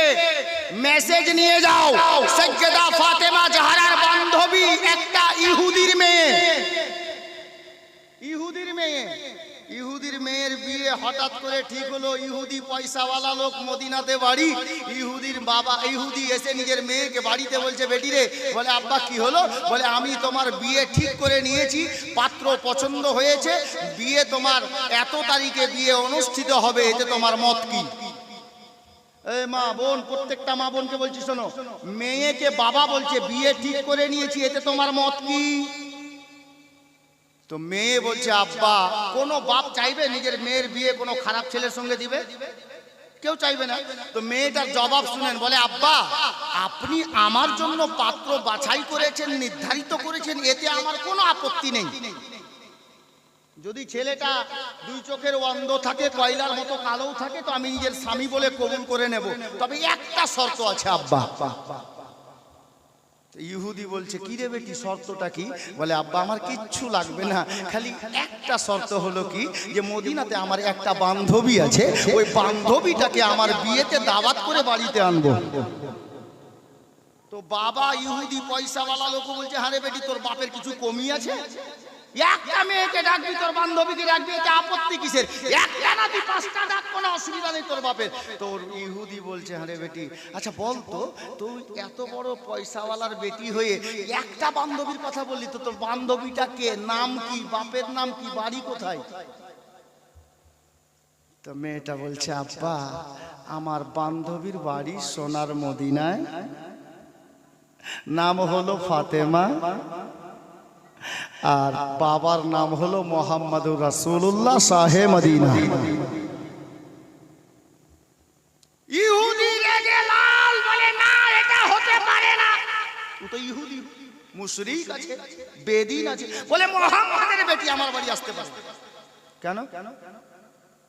মেসেজ নিয়ে যাও, সৈয়দা ফাতেমা জাহরার বান্ধবী একটা ইহুদির মেয়ে, ইহুদির মেয়ে, ইহুদির মেয়ের বিয়ে হঠাৎ করে ঠিক হলো। ইহুদি পয়সাওয়ালা লোক, মদিনাতে বাড়ি। ইহুদির বাবা, ইহুদি এসে নিজের মেয়েকে বাড়িতে বলছে বেটি রে, বলে আব্বা কি হলো? বলে আমি তোমার বিয়ে ঠিক করে নিয়েছি, পাত্র পছন্দ হয়েছে, বিয়ে তোমার এত তারিখে বিয়ে অনুষ্ঠিত হবে, এতে তোমার মত কি? এই মা বোন, প্রত্যেকটা মা বোনকে বলছি শোনো, মেয়েকে বাবা বলছে বিয়ে ঠিক করে নিয়েছি, এতে তোমার মত কি? তো মেয়ে বলছে আব্বা, কোন বাপ চাইবে নিজের মেয়ের বিয়ে কোনো খারাপ ছেলের সঙ্গে দিবে? কেউ চাইবে না। তো মেয়েটার জবাব শুনেন, বলে আব্বা আপনি আমার জন্য পাত্র বাছাই করেছেন, নির্ধারিত করেছেন, এতে আমার কোনো আপত্তি নেই। যদি ছেলেটা দুই চোখের অন্ধ থাকে, কয়লার মতো কালো থাকে, তো আমি নিজের স্বামী বলে কবুল করে নেব, তবে একটা শর্ত আছে আব্বা। ইহুদি বলছে কি রে বেটি, শর্তটা কি? বলে আব্বা আমার কিচ্ছু লাগবে না, খালি একটা শর্ত হলো কি, যে মদিনাতে আমার একটা বান্ধবী আছে, ওই বান্ধবীটাকে আমার বিয়েতে দাওয়াত করে বাড়িতে আনবো। তো বাবা ইহুদি পয়সাওয়ালা লোক বলছে হারে বেটি, তোর বাপের কিছু কমি আছে? একটা মেয়েকে ডাকবি, তোর বান্ধবীকে ডাকবি, এতে আপত্তি কিসের? একটা না তুই পাঁচটা ডাক, কোনো অসুবিধা নেই তোর বাপের। তোর ইহুদি বলছে আরে বেটি, আচ্ছা বল তো, তুই এত বড় পয়সাওয়ালার বেটি হয়ে একটা বান্ধবীর কথা বললি, তো তোর বান্ধবীটা কে, নাম কি, বাপের নাম কি, বাড়ি কোথায়? তো মেয়েটা বলছে, আব্বা আমার বান্ধবীর বাড়ি সোনার মদিনায়, নাম হলো ফাতেমা, আর বাবার নাম হলো মোহাম্মদুর রাসূলুল্লাহ শাহে মদিনা। ইহুদি রেগে লাল, বলে না এটা হতে পারে না। ও তো ইহুদি, মুশরিক আছে, বেদিন আছে, বলে মুহাম্মাদের বেটি আমার বাড়ি আসতে পারে কেন?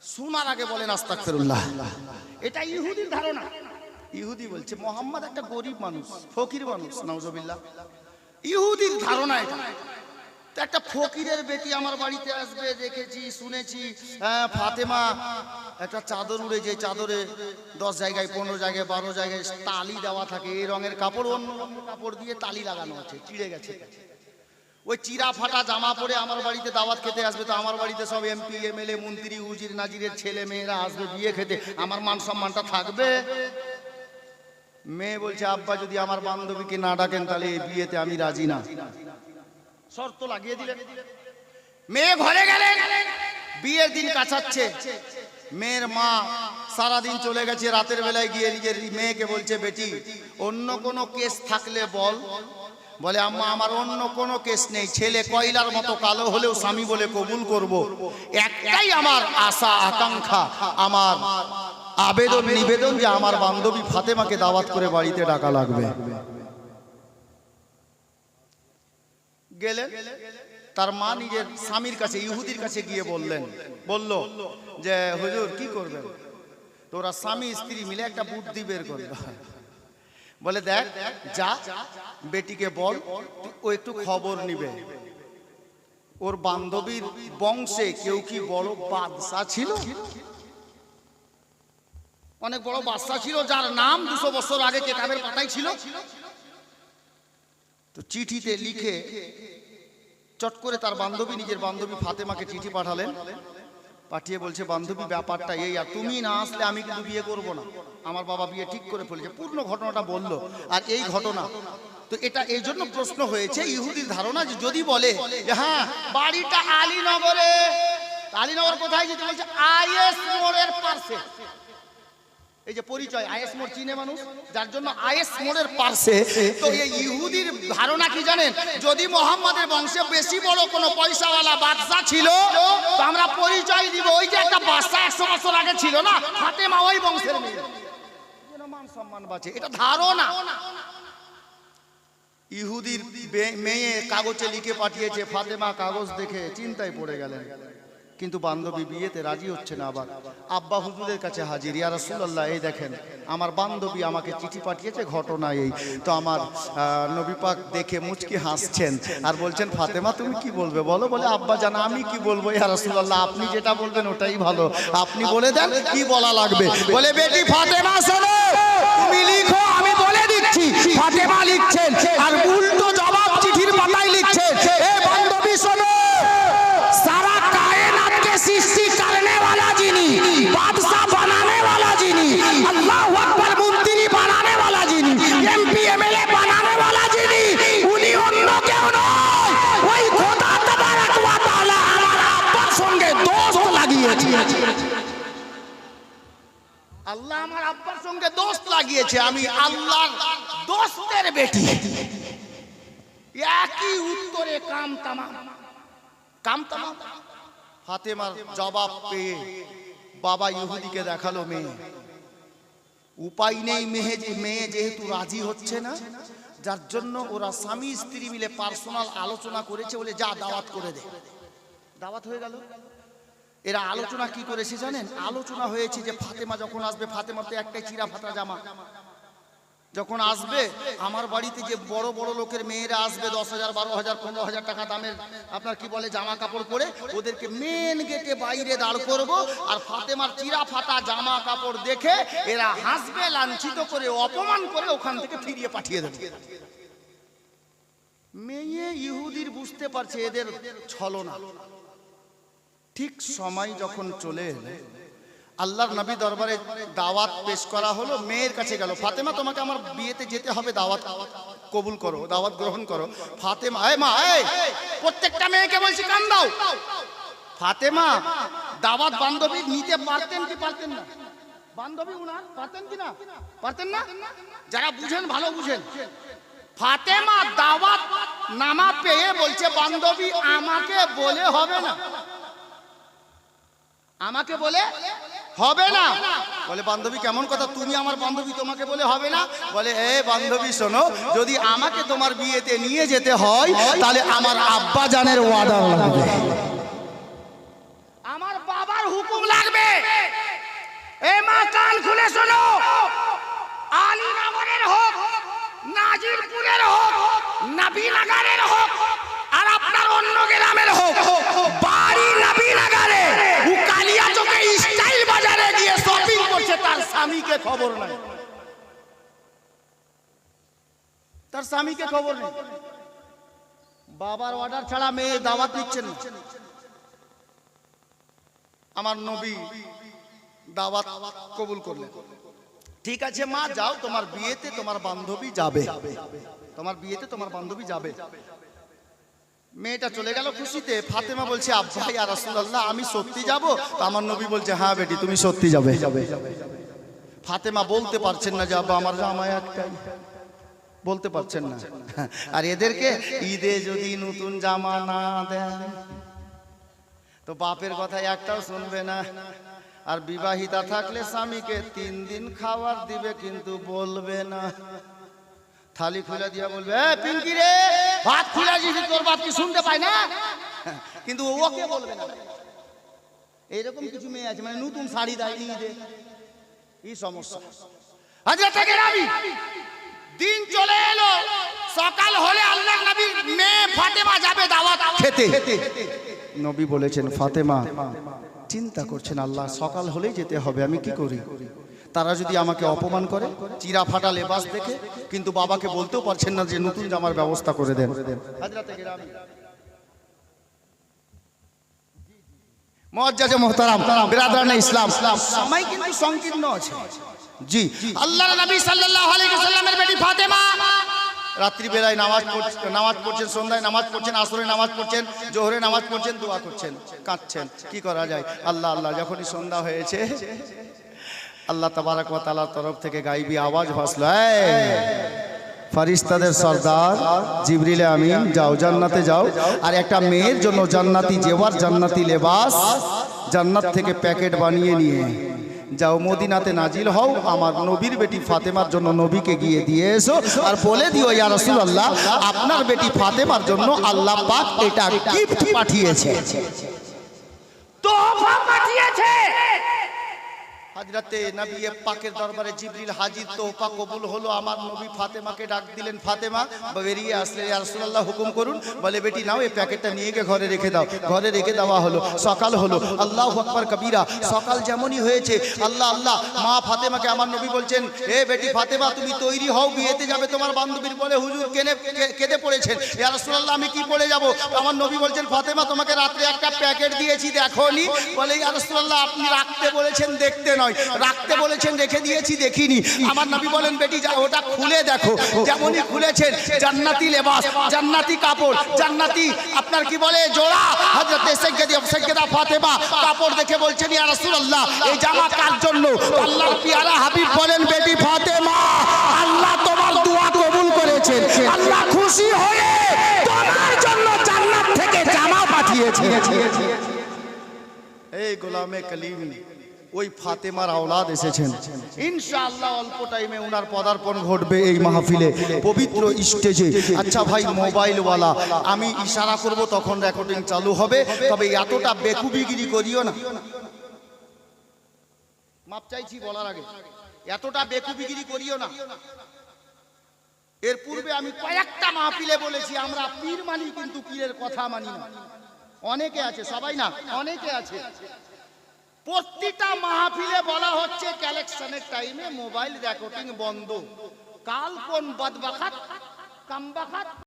শোনার আগে বলেন আস্তাগফিরুল্লাহ। এটা ইহুদির ধারণা। ইহুদি বলছে মোহাম্মদ একটা গরিব মানুষ, ফকির মানুষ, নাউজুবিল্লাহ। ইহুদির ধারণা এটা। তো একটা ফকিরের বেটি আমার বাড়িতে আসবে, দেখেছি শুনেছি। ফাতেমা একটা চাদর উড়ে, যে চাদরে 10 জায়গায় 15 জায়গায় 12 জায়গায় তালি দেওয়া থাকে, এই রঙের কাপড় অন্য কাপড় দিয়ে তালি লাগানো আছে, চিড়ে গেছে। ওই চিরা ফাটা জামা পরে আমার বাড়িতে দাওয়াত খেতে আসবে। তো আমার বাড়িতে সব এমপি এমএলএ মন্ত্রী উজির নাজিরের ছেলে মেয়েরা আসবে বিয়ে খেতে, আমার মান সম্মানটা থাকবে? মেয়ে বলছে, আব্বা যদি আমার বান্ধবীকে না ডাকেন তাহলে এই বিয়েতে আমি রাজি না। শর্ত লাগিয়ে দিলেন। মেয়ে ঘরে গেলেন, বিয়ের দিন কাছাচ্ছে। মেয়ের মা সারাদিন চলে গেছে, রাতের বেলায় গিয়ে নিজের মেয়েকে বলছে, বেটি অন্য কোনো কেস থাকলে বল। বলে, আম্মা আমার অন্য কোনো কেস নেই, ছেলে কয়লার মতো কালো হলেও স্বামী বলে কবুল করব। একটাই আমার আশা আকাঙ্ক্ষা, আমার আবেদন নিবেদন যে আমার বান্ধবী ফাতেমাকে দাওয়াত করে বাড়িতে ডাকা লাগবে। গেলেন, তার মা নিজের স্বামীর কাছে, ইহুদির কাছে গিয়ে বলল যে হুজুর কি করবেন? তো ওরা স্বামী স্ত্রী মিলে একটা বুদ্ধি বের করলো। বলে, দেখ যা বেটিকে বল ও একটু খবর নিবে, ওর বান্ধবীর বংশে কেউ কি বড় বাদশা ছিল, অনেক বড় বাদশা ছিল যার নাম 200 বছর আগে কেতাবের পাতায় ছিল। তো চিঠিতে লিখে চট করে তার বান্ধবী, নিজের বান্ধবী ফাতেমাকে চিঠি পাঠালেন। পাঠিয়ে বলছে, বান্ধবী ব্যাপারটা এই, আর তুমি না আসলে আমি কিন্তু বিয়ে করব না, আমার বাবা বিয়ে ঠিক করে ফেলেছে। পূর্ণ ঘটনাটা বলল। আর এই ঘটনা তো এটা এই জন্য প্রশ্ন হয়েছে, ইহুদির ধারণা যে যদি বলে যে হ্যাঁ বাড়িটা আলীনগরে, আলীনগর কোথায় যেতে বলছে? আইএস মোড়ের পাশে। এই যে পরিচয়, আইএস মোড় চিনে মানুষ, যার জন্য আইএস মোড়ের পাশে। তো এই ইহুদির ধারণা কি জানেন? যদি মোহাম্মদের বংশে বেশি বড় কোনো পয়সাওয়ালা বাদশা ছিল তো আমরা পরিচয় দিব, ওই যে একটা বাদশা 100 বছর আগে ছিল না, ফাতেমা ওই বংশের মেয়ে, যেন মান সম্মান বাঁচে। এটা ধারণা। ইহুদির মেয়ে কাগজে লিখে পাঠিয়েছে, ফাতেমা কাগজ দেখে চিন্তায় পড়ে গেলেন। কিন্তু বান্ধবী বিয়েতে রাজি হচ্ছে না। আবার আব্বা হুজুরের কাছে হাজির, ইয়া রাসূলুল্লাহ এই দেখেন আমার বান্ধবী আমাকে চিঠি পাঠিয়েছে, ঘটনা এই। তো আমার নবী পাক দেখে মুচকি হাসছেন আর বলছেন, ফাতেমা তুমি কি বলবে বলো? বলে, আব্বা জানা আমি কি বলবো ইয়া রাসূলুল্লাহ, আপনি যেটা বলবেন ওটাই ভালো, আপনি বলে দেন কি বলা লাগবে। বলে, বেটি ফাতেমা শোনো, তুমি লিখো আমি বলে দিচ্ছি। ফাতেমা লিখছেন আর উল্টো জবাব চিঠির পাতায় লিখছেন, এ বান্ধবী শোনো, सारा कायनात के सृष्टि करने वाला जिनी, बादशाह बनाने वाला जिनी, अल्लाह अकबर मंत्री बनाने वाला जिनी, एमपी एमएलए बनाने वाला जिनी, उन्हीं अन्य क्यों नয়, ওই খোদা তাবারক ওয়া তাআলা আমার আব্বার সঙ্গে দোস্ত লাগিয়েছে। আল্লাহ আমার আব্বার সঙ্গে দোস্ত লাগিয়েছে, আমি আল্লাহর দোস্তের বেটি। একই উত্তরে কাম তামাম। ফাতেমার জবাব পেয়ে বাবা ইহুদিকে দেখালো মেয়ে। উপায় নেই, মেয়ে যেহেতু রাজি হচ্ছে না, যার জন্য ওরা স্বামী স্ত্রী মিলে পার্সোনাল আলোচনা করেছে, বলে যা দাওয়াত করে দে। দাওয়াত হয়ে গেল। এরা আলোচনা কি করেছে জানেন? আলোচনা হয়েছে যে ফাতেমা যখন আসবে, ফাতেমার তো একটাই চিরা ফাটা জামা, যখন আসবে আমার বাড়িতে যে বড় বড় লোকের মেয়েরা আসবে, 10,000 12,000 15,000 টাকা দামের আপনার কি বলে জামা কাপড় পরে, ওদেরকে মেন গেটে বাইরে দাঁড় করব, আর ফাতেমার চিরা ফাটা জামা কাপড় দেখে এরা হাসবে, লাঞ্ছিত করে অপমান করে ওখান থেকে ফিরিয়ে পাঠিয়ে দেবে। মেয়ে ইহুদির বুঝতে পারছে এদের ছলনা। ঠিক সময় যখন চলে এলো, আল্লাহর নবী দরবারে দাওয়াত পেশ করা হলো। মেয়ের কাছে গেল, ফাতেমা তোমাকে আমার বিয়েতে যেতে হবে, দাওয়াত কবুল করো, দাওয়াত গ্রহণ করো। ফাতেমা, এই মা, এই প্রত্যেকটা মেয়েকে বলছি কান দাও। ফাতেমা দাওয়াত বান্ধবী নিতে পারতেন কি পারতেন না? বান্ধবী উনার পারতেন কি না? পারতেন না? যারা বুঝেন ভালো বুঝেন। ফাতেমা দাওয়াত নামা পেয়ে বলছে বান্ধবী আমাকে বলে হবে না, আমাকে বলে হবে না। বলে বান্ধবী কেমন কথা, তুমি আমার বান্ধবী তোমাকে বলে হবে না? বলে এ বান্ধবী শোনো, যদি আমাকে তোমার বিয়েতে নিয়ে যেতে হয় তাহলে আমার আব্বা জানের অর্ডার লাগবে, আমার বাবার হুকুম লাগবে। এ মা কান খুলে শোনো, আলীনগরের হোক, নাজিরপুরের হোক, নবীনগরের হোক, আর আপনার অন্য গ্রামের হোক, বাড়ি নবীনগরে ও কালিয়াচকে স্টাইল বাজারে গিয়ে শপিং করছে, তার স্বামীকে খবর নাই, তার স্বামীকে খবর নেই। বাবার অর্ডার ছাড়া মেয়ে দাওয়াত দিচ্ছেন না। আমার নবী দাওয়াত কবুল করলেন। ঠিক আছে মা যাও, তোমার বিয়েতে তোমার বান্ধবী যাবে, তোমার বিয়েতে তোমার বান্ধবী যাবে। মেয়েটা চলে গেল খুশিতে। ফাতেমা বলছে আব্বা ইয়া রাসূলুল্লাহ আমি সত্যি যাব? তো আমার নবী বলছে হ্যাঁ বেটি তুমি সত্যি যাবে। ফাতেমা বলতে পারছেন না যে আব্বা আমার জামাই একটাই, বলতে পারছেন না। আর এদেরকে ঈদে যদি নতুন জামা না দেন তো বাপের কথা একটাও শুনবে না। আর বিবাহিতা থাকলে স্বামীকে 3 দিন খাবার দিবে কিন্তু বলবে না। থালি খুলে দিয়া বলবে এ পিঙ্কি রে ভাত খুলে দিছি, তোর বাপ কি শুনতে পায় না? কিন্তু ওকে বলবে না। এইরকম কিছু মেয়ে আছে মানে নতুন শাড়ি দেয়নি ঈদে, এই সমস্যা। হযরত গেরামি দিন চলে এলো, সকাল হলে আল্লাহর নবী মেয়ে ফাতেমা যাবে দাওয়াত খেতে। নবী বলেছেন ফাতেমা চিন্তা করছেন আল্লাহ সকাল হলেই যেতে হবে, আমি কি করি? তারা যদি আমাকে অপমান করে, চিরা ফাটা লেবাস দেখে, কিন্তু বাবাকে বলতেও পারছেন না যে নতুন জামার ব্যবস্থা করে দেন। হযরত গেরামি মুআজ্জাজ মুহতারাম বিরাদরানে ইসলাম, সময় কিন্তু সংকীর্ণ আছে। জি আল্লাহর নবী সাল্লাল্লাহু আলাইহি ওয়াসাল্লামের বেটি ফাতেমা রাত্রি বেলায় নামাজ পড়ছেন, সন্ধ্যায় নামাজ পড়ছেন, আসরে নামাজ পড়ছেন, জোহরে নামাজ পড়ছেন, দোয়া করছেন, কাঁদছেন। কি করা যায়? আল্লাহ আল্লাহ যখনই সন্ধ্যা হয়েছে আল্লাহ তাবারক ওয়া তাআলার তরফ থেকে গায়বী আওয়াজ ভাসলো, ফারিস্তাদের সরদার জিবরিল আমিন যাও জান্নাতে যাও, আর একটা মেয়ের জন্য জান্নাতি জেওয়ার, জান্নাতি লেবাস জান্নাত থেকে প্যাকেট বানিয়ে নিয়ে যাও মদিনাতে নাজিল হও, আমার নবীর বেটি ফাতেমার জন্য নবীকে গিয়ে দিয়ে এসো আর বলে দিও ইয়া রাসূলুল্লাহ আপনার বেটি ফাতেমার জন্য আল্লাহ পাক এটা গিফট পাঠিয়েছে, তোহফা পাঠিয়েছে। হযরতে নবী পাকের দরবারে জিবরিল হাজির, তোহফা কবুল হলো। আমার নবী ফাতেমাকে ডাক দিলেন, ফাতেমা বেরিয়ে আসলে ইয়া রাসূলুল্লাহ হুকুম করুন। বলে বেটি নাও এই প্যাকেটটা নিয়ে গিয়ে ঘরে রেখে দাও। ঘরে রেখে দেওয়া হলো। সকাল হলো, আল্লাহু আকবার কবীরা। সকাল যেমনই হয়েছে আল্লাহ আল্লাহ মা ফাতেমাকে আমার নবী বলছেন এ বেটি ফাতেমা তুমি তৈরি হও, বিয়েতে যাবে তোমার বান্ধবীর। বলে হুজুর কেঁদে পড়েছেন, ইয়া রাসূলুল্লাহ আমি কি পড়ে যাব? আমার নবী বলছেন ফাতেমা তোমাকে রাতে একটা প্যাকেট দিয়েছি দেখোনি? বলে ইয়া রাসূলুল্লাহ আপনি রাখতে বলেছেন দেখতে নয়, রাখতে বলেছেন রেখে দিয়েছি দেখিনি। আমার নবী বলেন বেটি যা ওটা খুলে দেখো। যেমনই খুলেছেন জান্নাতি লেবাস, জান্নাতি কাপড়, জান্নাতি আপনার কি বলে জোড়া। হযরত সাইয়্যিদা ফাতেমা কাপড় দেখে বলছেন ইয়া রাসূলুল্লাহ এই জামা কার জন্য? আল্লাহর পিয়ারা হাবিব বলেন বেটি ফাতেমা আল্লাহ তোমার দোয়া কবুল করেছেন, আল্লাহ খুশি হয়ে তোমার জন্য জান্নাত থেকে জামা পাঠিয়েছে। এই গোলামে কলিম ওই ফাতেমার আওলাদ এসেছেন, ইনশাআল্লাহ অল্প টাইমে ওনার পদার্পণ ঘটবে এই মাহফিলে, পবিত্র স্টেজে। আচ্ছা ভাই মোবাইলওয়ালা আমি ইশারা করব তখন রেকর্ডিং চালু হবে, তবে এতটা বেকুবিগিরি করিও না, মাপ চাইছি বলার আগে, এতটা বেকুবিগিরি করিও না। এর পূর্বে আমি কয়েকটা মাহফিলে বলেছি আমরা পীর মানি কিন্তু পীরের কথা মানি না। অনেকে আছে, সবাই না, অনেকে আছে। প্রতিটা মাহফিলে বলা হচ্ছে কালেকশনের টাইমে মোবাইল রেকর্ডিং বন্ধ। কাল কোন বদবখাত কামবাখাত